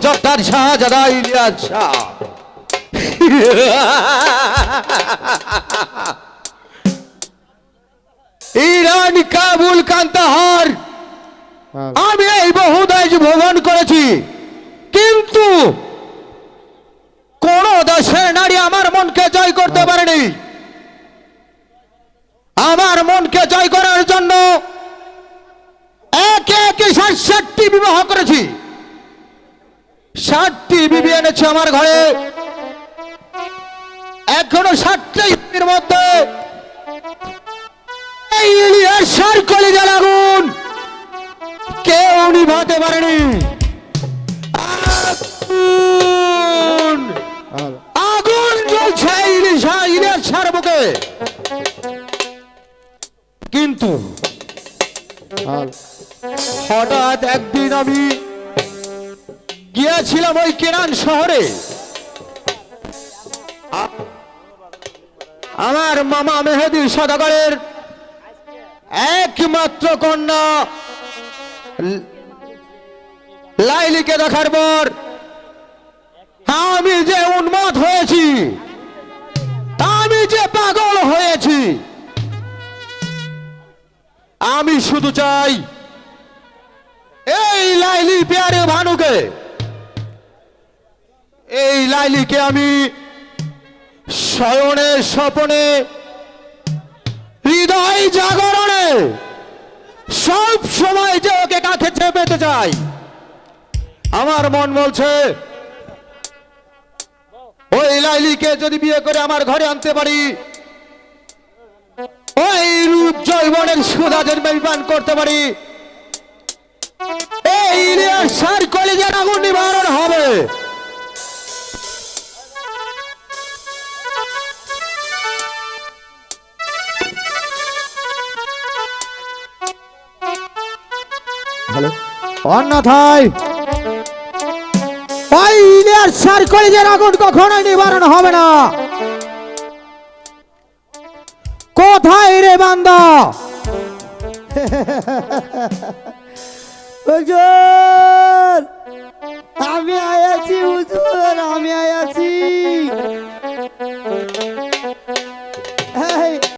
জটার শাহজাদা Ilyas Shah. Iran, Kabul, Kandahar আমি এই বহু দেশ ভ্রমণ করেছি, কিন্তু কোন দেশের নারী আমার মনকে জয় করতে পারেনি। আমার মনকে জয় করার জন্য একে একে 60টি বিবাহ করেছি, 60টি বিবি এনেছে আমার ঘরে। এখনো 60টির মধ্যে এই ইলিয়াসের কলিজার আগুন কেউ নিভাতে পারেনি। আগুন জ্বলছে ইলিয়াসের বুকে, কিন্তু হঠাৎ একদিন আমি গিয়েছিলাম ওই কেনান শহরে। আমার মামা মেহেদী সদাগরের একমাত্র কন্যা লাইলিকে দেখার পর আমি যে উন্মাদ হয়েছি, আমি যে পাগল হয়েছি। আমি শুধু চাই এই লাইলি প্যারে ভানুকে, এই লাইলিকে আমি শয়নে স্বপনে হৃদয় জাগরণে সব সময় যে ওকে কাছে চেপেতে চাই। আমার মন বলছে ওই লাইলিকে যদি বিয়ে করে আমার ঘরে আনতে পারি, ওই রূপ জৈবনের সুধাদের পান করতে পারি, এই ইলিয়াসের কলিজার আগুন নিবারণ হবে। অন্যথায় ইলিয়াসের কলিজার আগুন কখনোই নিবারণ হবে না। কোথায় রে বান্দা? হুজুর, আমি আয়াছি হুজুর, আমি আয়াছি।